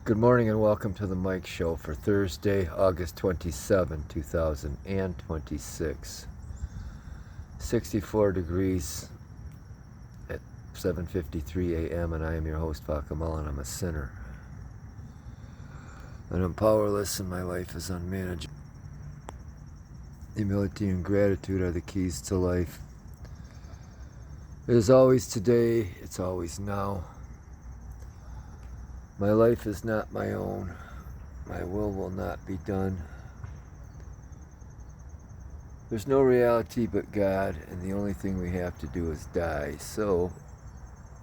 Good morning and welcome to the Mike Show for Thursday, August 27, 2026. 64 degrees at 7:53 a.m. and I am your host, Vakamal, and I'm a sinner. And I'm powerless and my life is unmanageable. Humility and gratitude are the keys to life. It is always today, it's always now. My life is not my own. My will not be done. There's no reality but God, and the only thing we have to do is die. So,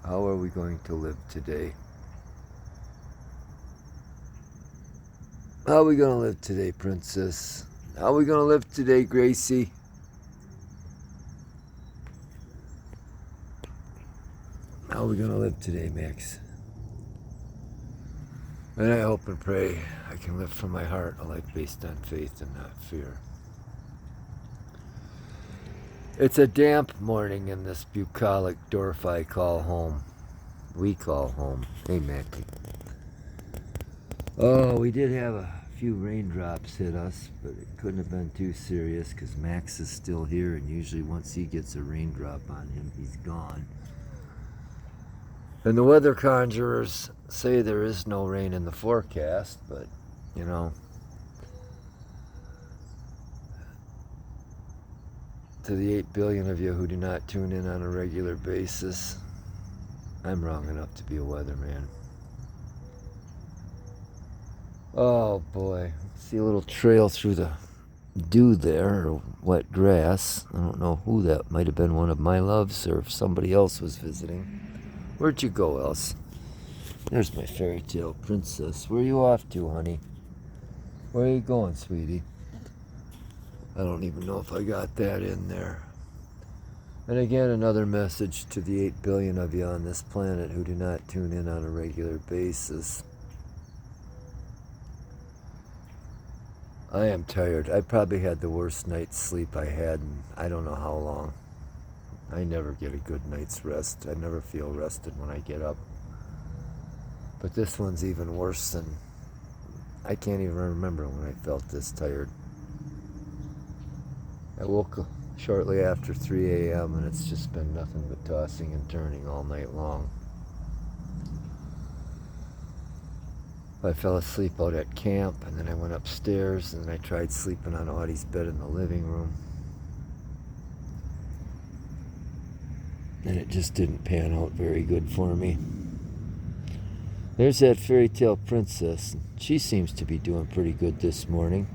how are we going to live today? How are we going to live today, Princess? How are we going to live today, Gracie? How are we going to live today, Max? And I hope and pray I can live from my heart, a life based on faith and not fear. It's a damp morning in this bucolic Dorf I call home. We call home. Hey, Mackie. Oh, we did have a few raindrops hit us, but it couldn't have been too serious because Max is still here, and usually once he gets a raindrop on him, he's gone. And the weather conjurers say there is no rain in the forecast, but, you know, to the 8 billion of you who do not tune in on a regular basis, I'm wrong enough to be a weatherman. Oh boy, see a little trail through the dew there, or wet grass. I don't know who that might have been, one of my loves, or if somebody else was visiting. Where'd you go, Else? There's my fairy tale princess. Where are you off to, honey? Where are you going, sweetie? I don't even know if I got that in there. And again, another message to the 8 billion of you on this planet who do not tune in on a regular basis. I am tired. I probably had the worst night's sleep I had in I don't know how long. I never get a good night's rest. I never feel rested when I get up. But this one's even worse than... I can't even remember when I felt this tired. I woke up shortly after 3 a.m. and it's just been nothing but tossing and turning all night long. I fell asleep out at camp, and then I went upstairs, and then I tried sleeping on Audie's bed in the living room. And it just didn't pan out very good for me. There's that fairy tale princess. She seems to be doing pretty good this morning.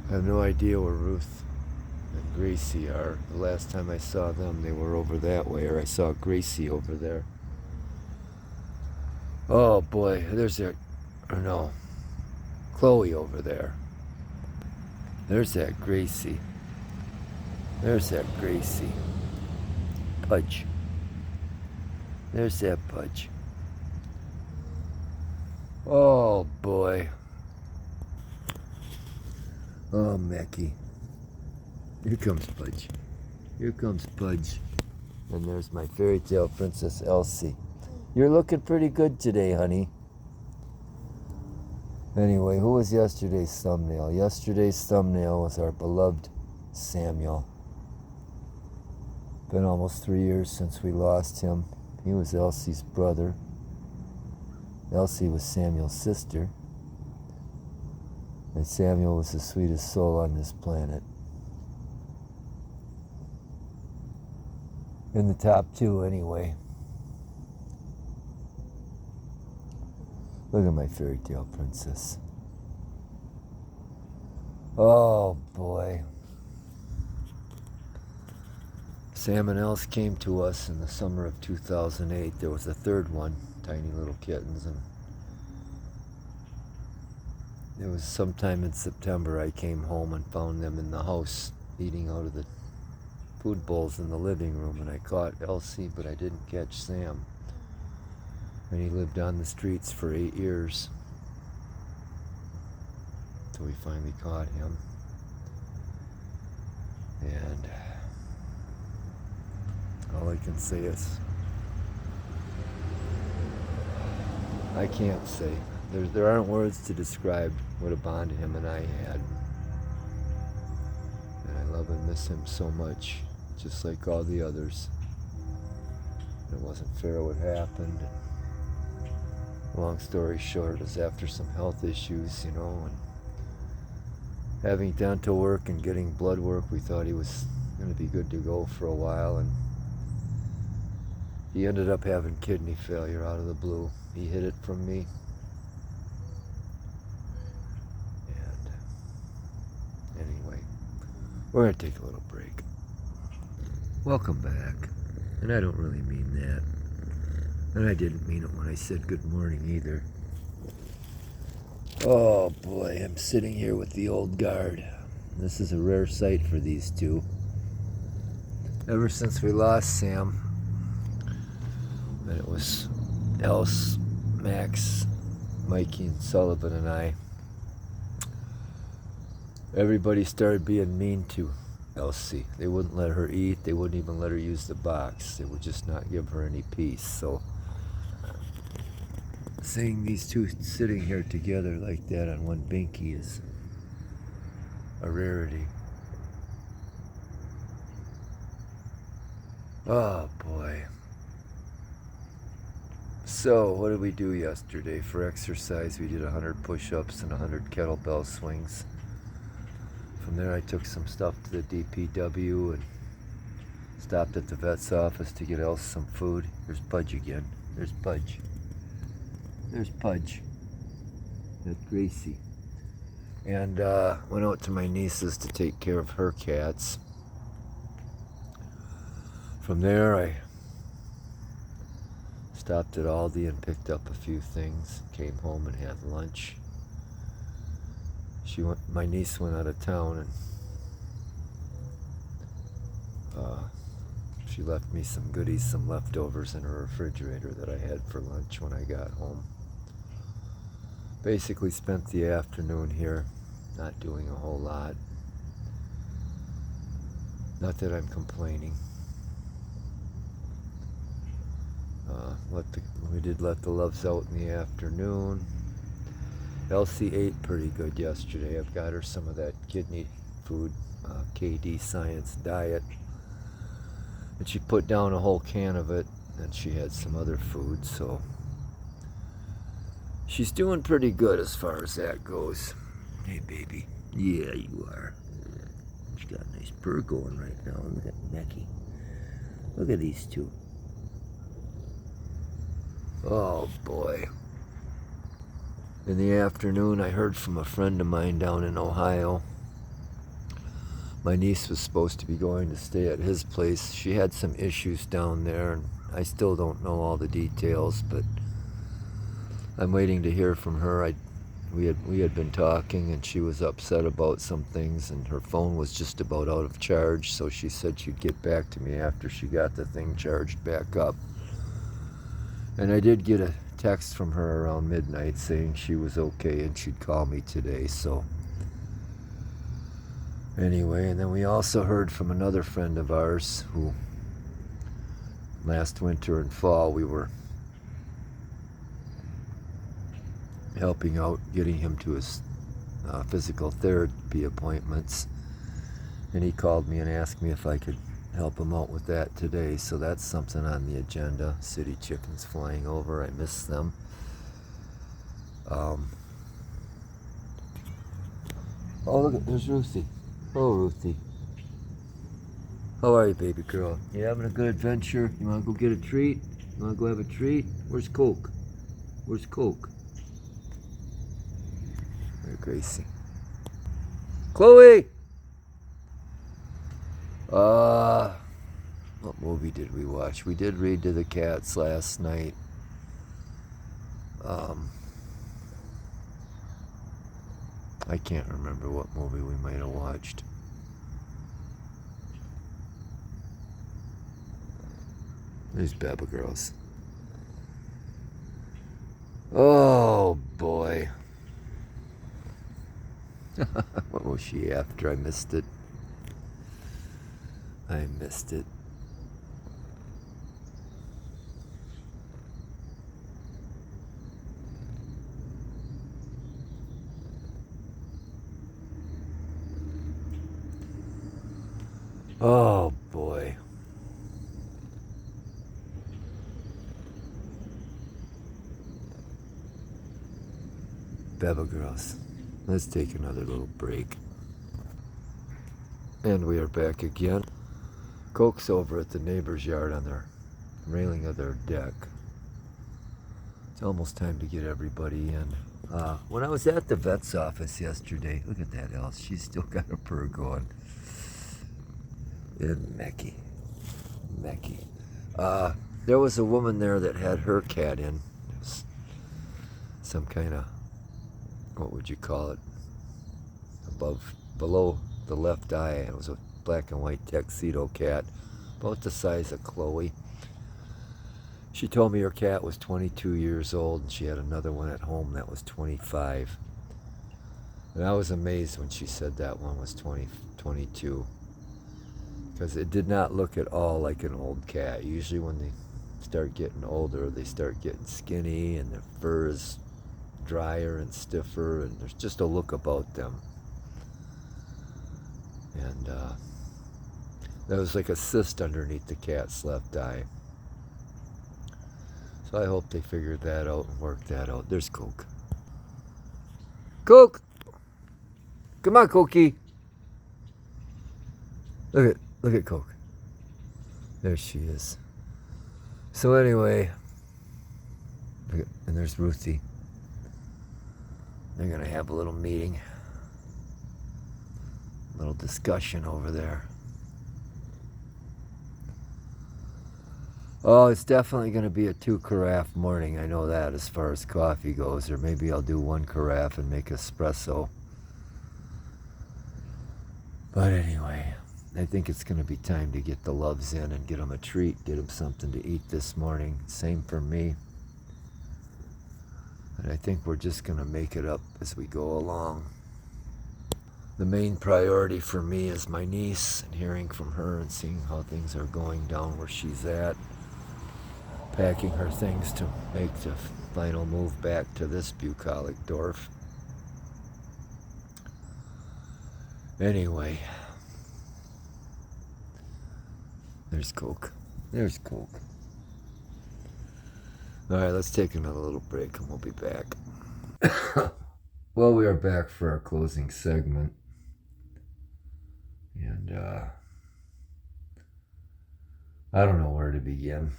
I have no idea where Ruth and Gracie are. The last time I saw them, they were over that way, or I saw Gracie over there. Oh boy, there's that, or no, Chloe over there. There's that Gracie. There's that Gracie. Pudge. There's that Pudge. Oh boy. Oh, Mackie. Here comes Pudge. Here comes Pudge. And there's my fairy tale princess Elsie. You're looking pretty good today, honey. Anyway, who was yesterday's thumbnail? Yesterday's thumbnail was our beloved Samuel. Been almost 3 years since we lost him. He was Elsie's brother. Elsie was Samuel's sister. And Samuel was the sweetest soul on this planet. In the top two, anyway. Look at my fairy tale princess. Oh, boy. Sam and Else came to us in the summer of 2008. There was a third one, tiny little kittens, and it was sometime in September I came home and found them in the house eating out of the food bowls in the living room, and I caught Elsie, but I didn't catch Sam. And he lived on the streets for 8 years. So we finally caught him. And all I can say is I can't say. There aren't words to describe what a bond him and I had. And I love and miss him so much, just like all the others. It wasn't fair what happened. Long story short, it was after some health issues, and having dental work and getting blood work, we thought he was going to be good to go for a while, and he ended up having kidney failure out of the blue. He hid it from me. And anyway, we're going to take a little break. Welcome back. And I don't really mean that. And I didn't mean it when I said good morning either. Oh boy, I'm sitting here with the old guard. This is a rare sight for these two. Ever since we lost Sam, and it was Else, Max, Mikey, and Sullivan and I, everybody started being mean to Elsie. They wouldn't let her eat. They wouldn't even let her use the box. They would just not give her any peace. So seeing these two sitting here together like that on one binky is a rarity. Oh boy. So what did we do yesterday for exercise? We did 100 push-ups and 100 kettlebell swings. From there I took some stuff to the DPW and stopped at the vet's office to get Else some food. There's Pudge again. There's Pudge. There's Pudge. That's Gracie. And went out to my niece's to take care of her cats. From there I stopped at Aldi and picked up a few things. Came home and had lunch. My niece went out of town and she left me some goodies, some leftovers in her refrigerator that I had for lunch when I got home. Basically spent the afternoon here, not doing a whole lot. Not that I'm complaining. We did let the loves out in the afternoon. Elsie ate pretty good yesterday. I've got her some of that kidney food, KD Science Diet. And she put down a whole can of it, and she had some other food, so she's doing pretty good as far as that goes. Hey, baby. Yeah, you are. She's got a nice purr going right now. Look at Becky. Look at these two. Oh, boy. In the afternoon, I heard from a friend of mine down in Ohio. My niece was supposed to be going to stay at his place. She had some issues down there, and I still don't know all the details, but I'm waiting to hear from her. We had been talking, and she was upset about some things, and her phone was just about out of charge, so she said she'd get back to me after she got the thing charged back up. And I did get a text from her around midnight saying she was okay and she'd call me today, so anyway. And then we also heard from another friend of ours who last winter and fall we were helping out, getting him to his physical therapy appointments, and he called me and asked me if I could help him out with that today. So that's something on the agenda. City chickens flying over. I miss them. Oh, look, there's Ruthie. Oh, Ruthie. How are you, baby girl? You having a good adventure? You want to go get a treat? You want to go have a treat? Where's Coke? Where's Coke? Where's Gracie? Chloe! What movie did we watch? We did read to the cats last night. I can't remember what movie we might have watched. There's Baba Girls. Oh boy. What was she after? I missed it. I missed it. Oh boy. Beba girls. Let's take another little break. And we are back again. Coke's over at the neighbor's yard on their railing of their deck. It's almost time to get everybody in. When I was at the vet's office yesterday, look at that Else. She's still got her purr going. And Mecky. There was a woman there that had her cat in. Some kind of, what would you call it? Below the left eye. It was a black and white tuxedo cat, about the size of Chloe. She told me her cat was 22 years old and she had another one at home that was 25. And I was amazed when she said that one was 22. Because it did not look at all like an old cat. Usually when they start getting older, they start getting skinny and their fur is drier and stiffer, and there's just a look about them. And there was like a cyst underneath the cat's left eye. So I hope they figured that out and worked that out. There's Coke. Coke! Come on, Cokey. Look at Coke. There she is. So anyway, and there's Ruthie. They're gonna have a little meeting, a little discussion over there. Oh, it's definitely going to be a 2 carafe morning. I know that as far as coffee goes. Or maybe I'll do 1 carafe and make espresso. But anyway, I think it's going to be time to get the loves in and get them a treat. Get them something to eat this morning. Same for me. And I think we're just going to make it up as we go along. The main priority for me is my niece and hearing from her and seeing how things are going down where she's at. Packing her things to make the final move back to this bucolic Dorf. Anyway, there's Coke. There's Coke. All right, let's take another little break and we'll be back. Well, we are back for our closing segment. And I don't know where to begin.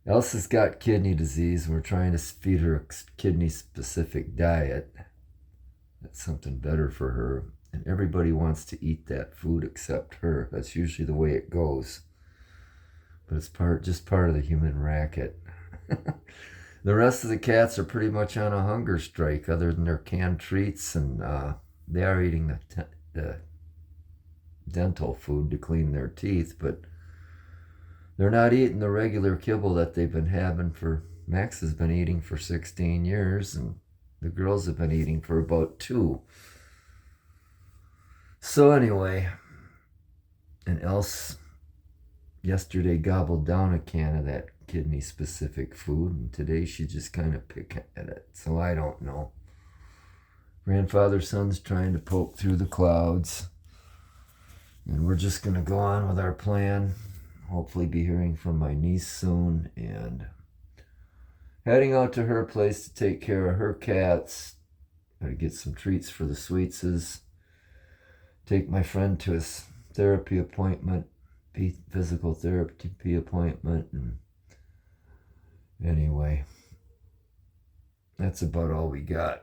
Elsa's got kidney disease, and we're trying to feed her a kidney-specific diet. That's something better for her. And everybody wants to eat that food except her. That's usually the way it goes. But it's just part of the human racket. The rest of the cats are pretty much on a hunger strike, other than their canned treats, and they are eating the dental food to clean their teeth, but they're not eating the regular kibble that they've been having Max has been eating for 16 years, and the girls have been eating for about 2. So anyway, and Else yesterday gobbled down a can of that kidney-specific food, and today she just kind of picked at it. So I don't know. Grandfather son's trying to poke through the clouds, and we're just going to go on with our plan. Hopefully be hearing from my niece soon, and heading out to her place to take care of her cats. Gotta get some treats for the Sweetses. Take my friend to his therapy appointment, physical therapy appointment, and anyway, that's about all we got.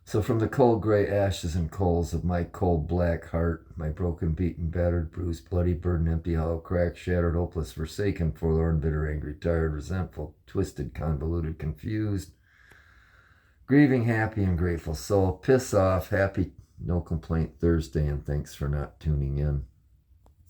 So from the cold gray ashes and coals of my cold black heart, my broken, beaten, battered, bruised, bloody, burdened, empty, hollow, cracked, shattered, hopeless, forsaken, forlorn, bitter, angry, tired, resentful, twisted, convoluted, confused, grieving, happy, and grateful soul, piss off, happy, no complaint Thursday, and thanks for not tuning in.